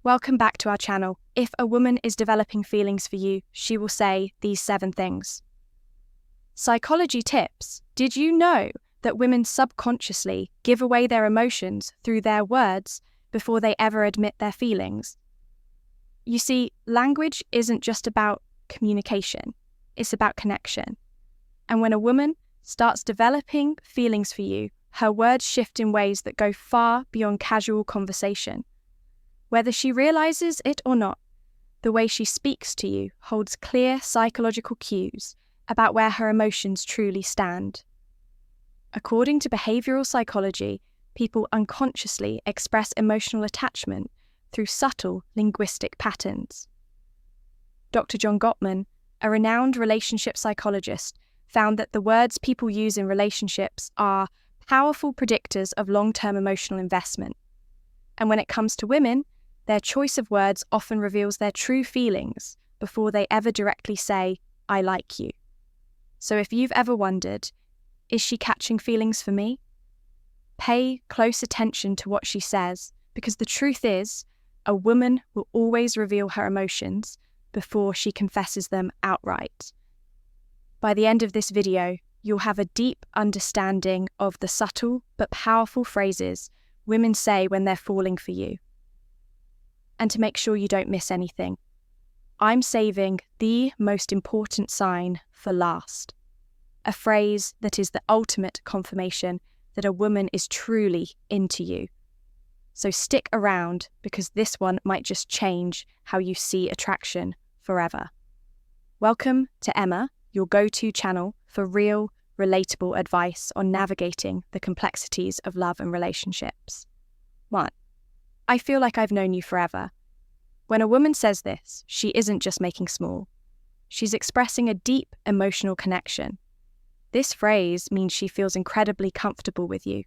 Welcome back to our channel. If a woman is developing feelings for you, she will say these 7 things. Psychology tips. Did you know that women subconsciously give away their emotions through their words before they ever admit their feelings? You see, language isn't just about communication, it's about connection. And when a woman starts developing feelings for you, her words shift in ways that go far beyond casual conversation. Whether she realizes it or not, the way she speaks to you holds clear psychological cues about where her emotions truly stand. According to behavioral psychology, people unconsciously express emotional attachment through subtle linguistic patterns. Dr. John Gottman, a renowned relationship psychologist, found that the words people use in relationships are powerful predictors of long-term emotional investment. And when it comes to women, their choice of words often reveals their true feelings before they ever directly say, "I like you." So if you've ever wondered, is she catching feelings for me? Pay close attention to what she says, because the truth is, a woman will always reveal her emotions before she confesses them outright. By the end of this video, you'll have a deep understanding of the subtle but powerful phrases women say when they're falling for you. And to make sure you don't miss anything, I'm saving the most important sign for last. A phrase that is the ultimate confirmation that a woman is truly into you. So stick around, because this one might just change how you see attraction forever. Welcome to Emma, your go-to channel for real, relatable advice on navigating the complexities of love and relationships. 1. I feel like I've known you forever. When a woman says this, she isn't just making small. She's expressing a deep emotional connection. This phrase means she feels incredibly comfortable with you,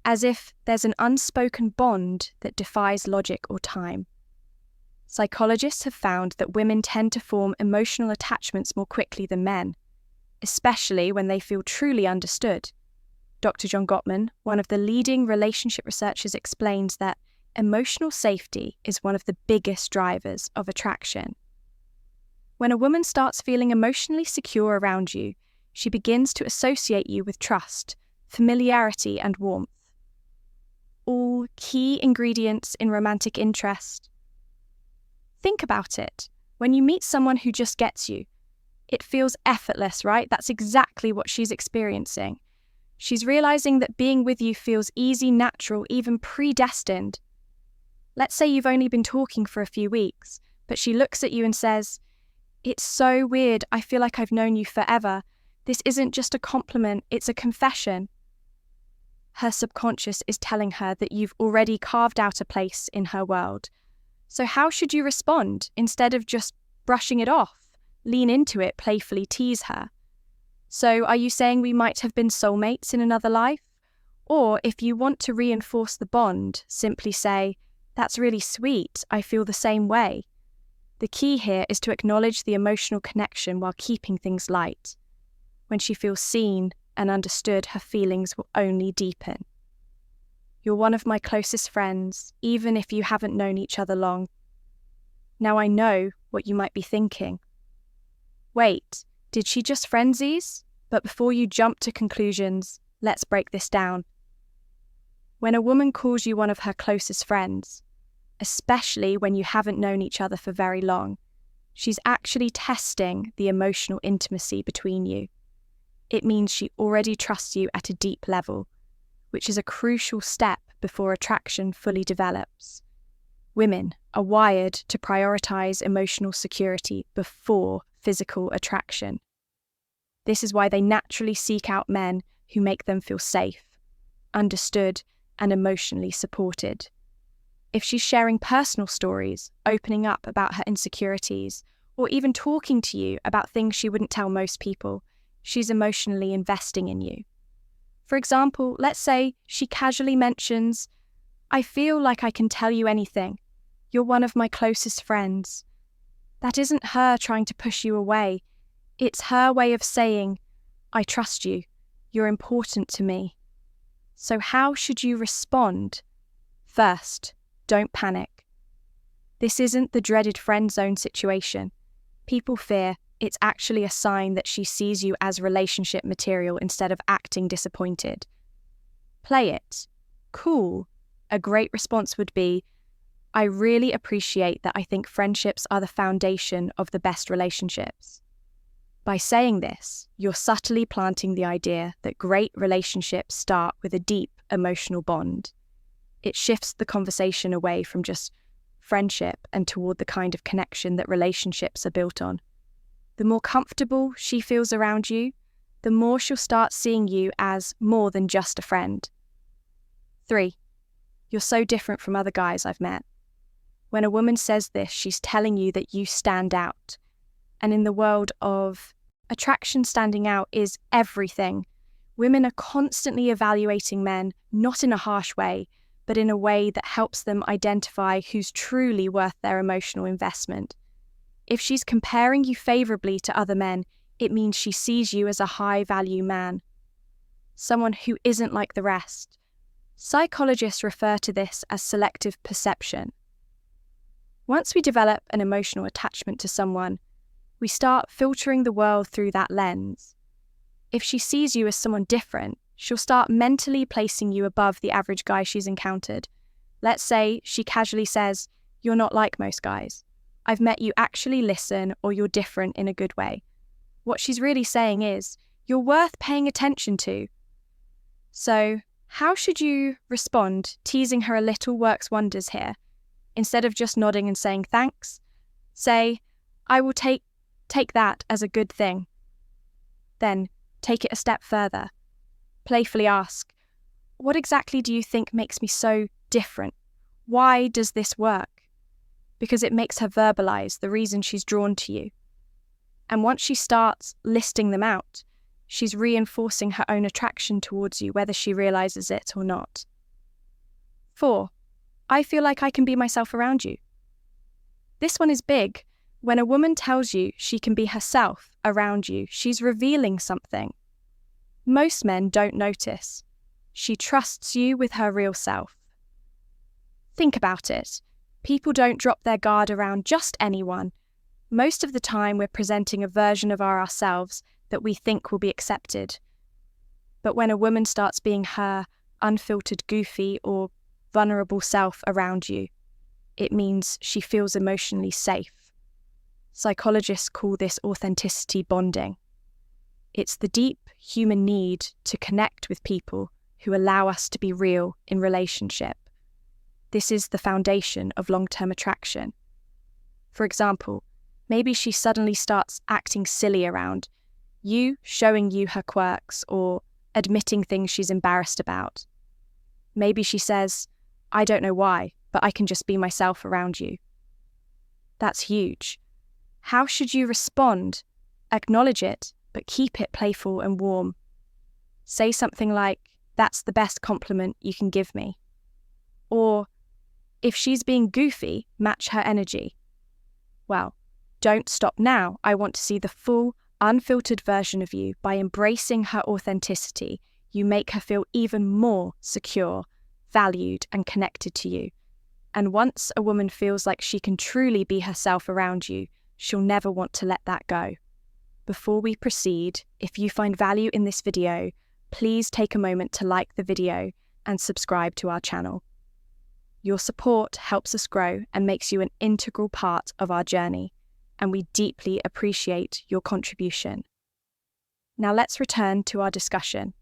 as if there's an unspoken bond that defies logic or time. Psychologists have found that women tend to form emotional attachments more quickly than men, especially when they feel truly understood. Dr. John Gottman, one of the leading relationship researchers, explains that emotional safety is one of the biggest drivers of attraction. When a woman starts feeling emotionally secure around you, she begins to associate you with trust, familiarity, and warmth. All key ingredients in romantic interest. Think about it. When you meet someone who just gets you, it feels effortless, right? That's exactly what she's experiencing. She's realizing that being with you feels easy, natural, even predestined. Let's say you've only been talking for a few weeks, but she looks at you and says, "It's so weird, I feel like I've known you forever. This isn't just a compliment, it's a confession." Her subconscious is telling her that you've already carved out a place in her world. So how should you respond? Instead of just brushing it off, lean into it, playfully tease her. So are you saying we might have been soulmates in another life? Or if you want to reinforce the bond, simply say, "That's really sweet, I feel the same way." The key here is to acknowledge the emotional connection while keeping things light. When she feels seen and understood, her feelings will only deepen. You're one of my closest friends, even if you haven't known each other long. Now I know what you might be thinking. Wait, did she just frenzies? But before you jump to conclusions, let's break this down. When a woman calls you one of her closest friends, especially when you haven't known each other for very long, she's actually testing the emotional intimacy between you. It means she already trusts you at a deep level, which is a crucial step before attraction fully develops. Women are wired to prioritize emotional security before physical attraction. This is why they naturally seek out men who make them feel safe, understood, and emotionally supported. If she's sharing personal stories, opening up about her insecurities, or even talking to you about things she wouldn't tell most people, she's emotionally investing in you. For example, let's say she casually mentions, "I feel like I can tell you anything. You're one of my closest friends." That isn't her trying to push you away. It's her way of saying, "I trust you. You're important to me." So how should you respond? First, don't panic. This isn't the dreaded friend zone situation. People fear it's actually a sign that she sees you as relationship material instead of acting disappointed. Play it. Cool. A great response would be, I really appreciate that I think friendships are the foundation of the best relationships. By saying this, you're subtly planting the idea that great relationships start with a deep emotional bond. It shifts the conversation away from just friendship and toward the kind of connection that relationships are built on. The more comfortable she feels around you, the more she'll start seeing you as more than just a friend. 3. You're so different from other guys I've met. When a woman says this, she's telling you that you stand out. And in the world of attraction, standing out is everything. Women are constantly evaluating men, not in a harsh way, but in a way that helps them identify who's truly worth their emotional investment. If she's comparing you favorably to other men, it means she sees you as a high-value man, someone who isn't like the rest. Psychologists refer to this as selective perception. Once we develop an emotional attachment to someone, we start filtering the world through that lens. If she sees you as someone different, she'll start mentally placing you above the average guy she's encountered. Let's say she casually says, "You're not like most guys. I've met you actually listen, or you're different in a good way." What she's really saying is, you're worth paying attention to. So, how should you respond? Teasing her a little works wonders here. Instead of just nodding and saying thanks, say, "I will take that as a good thing." Then, take it a step further. Playfully ask, "What exactly do you think makes me so different? Why does this work?" Because it makes her verbalize the reason she's drawn to you. And once she starts listing them out, she's reinforcing her own attraction towards you, whether she realizes it or not. 4. I feel like I can be myself around you. This one is big. When a woman tells you she can be herself around you, she's revealing something. Most men don't notice. She trusts you with her real self. Think about it. People don't drop their guard around just anyone. Most of the time we're presenting a version of ourselves that we think will be accepted. But when a woman starts being her unfiltered, goofy, or vulnerable self around you, it means she feels emotionally safe. Psychologists call this authenticity bonding. It's the deep human need to connect with people who allow us to be real in relationship. This is the foundation of long-term attraction. For example, maybe she suddenly starts acting silly around you, showing you her quirks or admitting things she's embarrassed about. Maybe she says, "I don't know why, but I can just be myself around you." That's huge. How should you respond? Acknowledge it, but keep it playful and warm. Say something like, "That's the best compliment you can give me." Or, if she's being goofy, match her energy. Well, don't stop now. I want to see the full, unfiltered version of you. By embracing her authenticity, you make her feel even more secure, valued, and connected to you. And once a woman feels like she can truly be herself around you, she'll never want to let that go. Before we proceed, if you find value in this video, please take a moment to like the video and subscribe to our channel. Your support helps us grow and makes you an integral part of our journey, and we deeply appreciate your contribution. Now let's return to our discussion.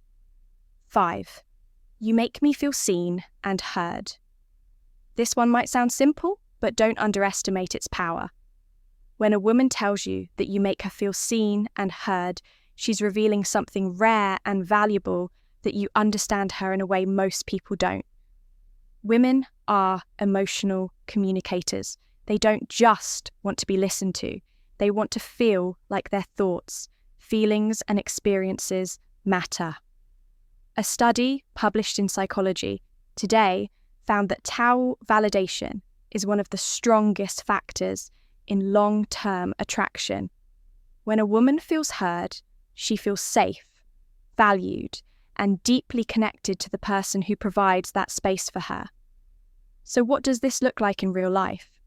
5. You make me feel seen and heard. This one might sound simple, but don't underestimate its power. When a woman tells you that you make her feel seen and heard, she's revealing something rare and valuable that you understand her in a way most people don't. Women are emotional communicators. They don't just want to be listened to. They want to feel like their thoughts, feelings, and experiences matter. A study published in Psychology Today found that tau validation is one of the strongest factors in long-term attraction. When a woman feels heard, she feels safe, valued, and deeply connected to the person who provides that space for her. So what does this look like in real life?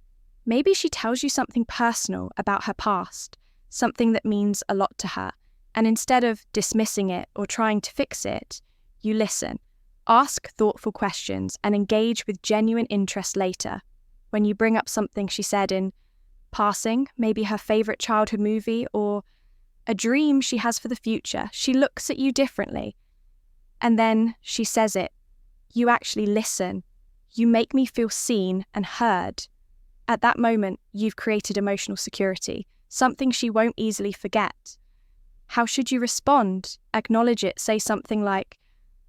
Maybe she tells you something personal about her past, something that means a lot to her, and instead of dismissing it or trying to fix it, you listen, ask thoughtful questions, and engage with genuine interest later. When you bring up something she said in passing, maybe her favourite childhood movie or a dream she has for the future, she looks at you differently. And then she says it. You actually listen. You make me feel seen and heard. At that moment, you've created emotional security, something she won't easily forget. How should you respond? Acknowledge it. Say something like,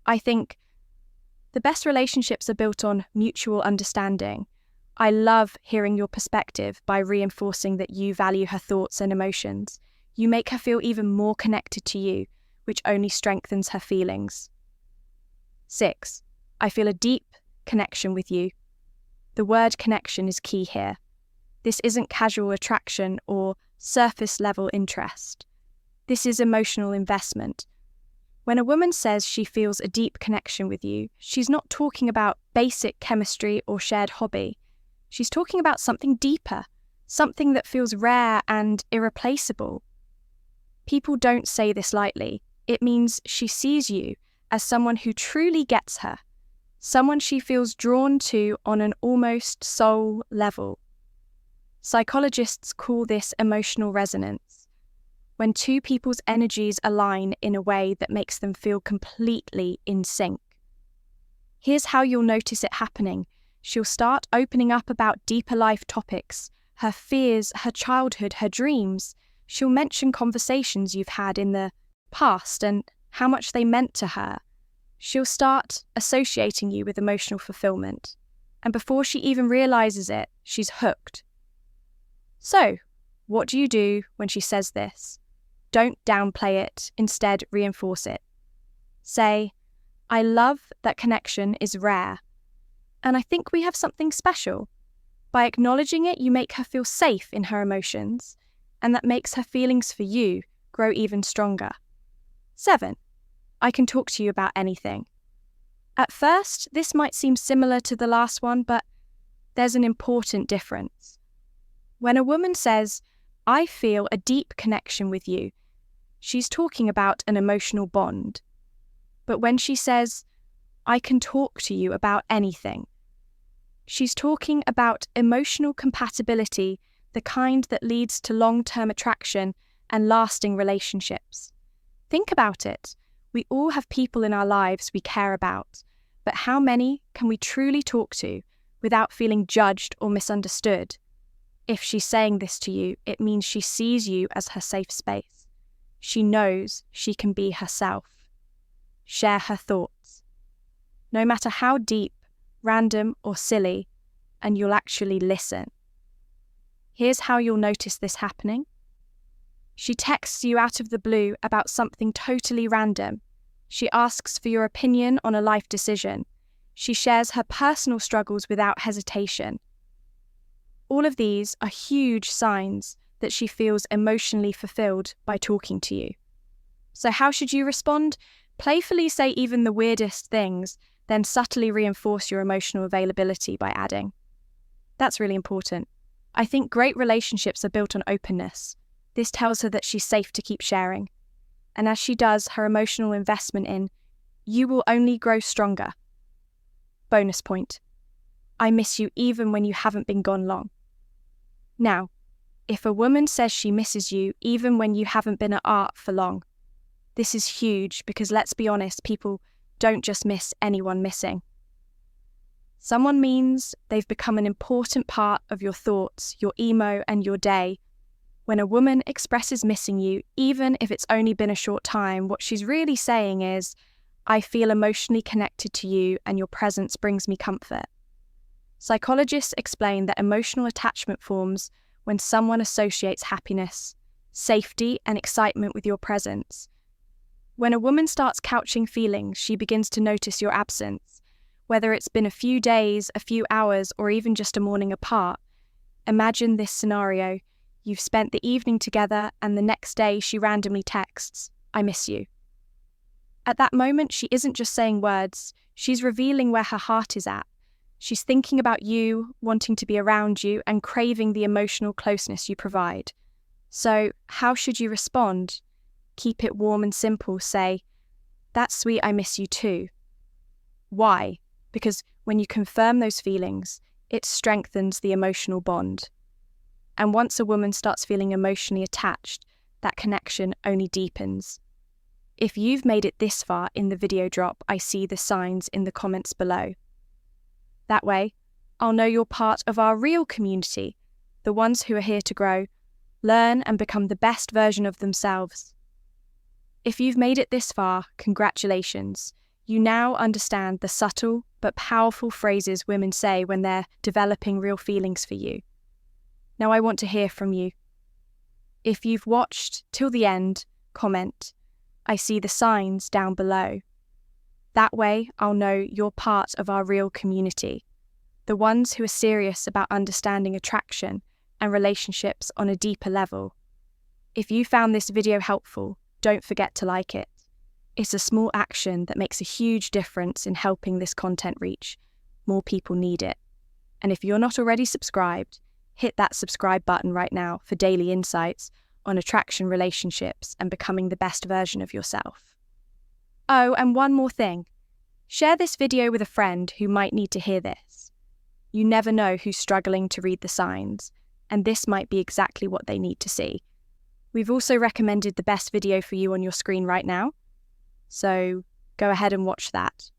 I think the best relationships are built on mutual understanding. I love hearing your perspective by reinforcing that you value her thoughts and emotions. You make her feel even more connected to you, which only strengthens her feelings. 6. I feel a deep connection with you. The word connection is key here. This isn't casual attraction or surface-level interest. This is emotional investment. When a woman says she feels a deep connection with you, she's not talking about basic chemistry or shared hobby. She's talking about something deeper, something that feels rare and irreplaceable. People don't say this lightly. It means she sees you as someone who truly gets her, someone she feels drawn to on an almost soul level. Psychologists call this emotional resonance, when two people's energies align in a way that makes them feel completely in sync. Here's how you'll notice it happening. She'll start opening up about deeper life topics, her fears, her childhood, her dreams. She'll mention conversations you've had in the past and how much they meant to her. She'll start associating you with emotional fulfillment. And before she even realizes it, she's hooked. So, what do you do when she says this? Don't downplay it, instead reinforce it. Say, I love that connection is rare, and I think we have something special. By acknowledging it, you make her feel safe in her emotions, and that makes her feelings for you grow even stronger. 7. I can talk to you about anything. At first, this might seem similar to the last one, but there's an important difference. When a woman says, I feel a deep connection with you, she's talking about an emotional bond. But when she says, I can talk to you about anything, she's talking about emotional compatibility, the kind that leads to long-term attraction and lasting relationships. Think about it. We all have people in our lives we care about, but how many can we truly talk to without feeling judged or misunderstood? If she's saying this to you, it means she sees you as her safe space. She knows she can be herself. Share her thoughts. No matter how deep, random, or silly, and you'll actually listen. Here's how you'll notice this happening. She texts you out of the blue about something totally random. She asks for your opinion on a life decision. She shares her personal struggles without hesitation. All of these are huge signs that she feels emotionally fulfilled by talking to you. So how should you respond? Playfully say even the weirdest things, then subtly reinforce your emotional availability by adding, that's really important. I think great relationships are built on openness. This tells her that she's safe to keep sharing. And as she does, her emotional investment in you will only grow stronger. Bonus point. I miss you even when you haven't been gone long. Now, if a woman says she misses you even when you haven't been at art for long, this is huge because let's be honest, people don't just miss anyone missing. Someone means they've become an important part of your thoughts, your emo, and your day. When a woman expresses missing you, even if it's only been a short time, what she's really saying is, I feel emotionally connected to you and your presence brings me comfort. Psychologists explain that emotional attachment forms when someone associates happiness, safety, and excitement with your presence. When a woman starts couching feelings, she begins to notice your absence, whether it's been a few days, a few hours, or even just a morning apart. Imagine this scenario. You've spent the evening together and the next day she randomly texts, I miss you. At that moment, she isn't just saying words, she's revealing where her heart is at. She's thinking about you, wanting to be around you, and craving the emotional closeness you provide. So, how should you respond? Keep it warm and simple. Say, "That's sweet, I miss you too." Why? Because when you confirm those feelings, it strengthens the emotional bond. And once a woman starts feeling emotionally attached, that connection only deepens. If you've made it this far in the video drop, I see the signs in the comments below. That way, I'll know you're part of our real community, the ones who are here to grow, learn, and become the best version of themselves. If you've made it this far, congratulations. You now understand the subtle but powerful phrases women say when they're developing real feelings for you. Now I want to hear from you. If you've watched till the end, comment. I see the signs down below. That way, I'll know you're part of our real community, the ones who are serious about understanding attraction and relationships on a deeper level. If you found this video helpful, don't forget to like it. It's a small action that makes a huge difference in helping this content reach. More people need it. And if you're not already subscribed, hit that subscribe button right now for daily insights on attraction, relationships, and becoming the best version of yourself. Oh, and one more thing. Share this video with a friend who might need to hear this. You never know who's struggling to read the signs, and this might be exactly what they need to see. We've also recommended the best video for you on your screen right now, so go ahead and watch that.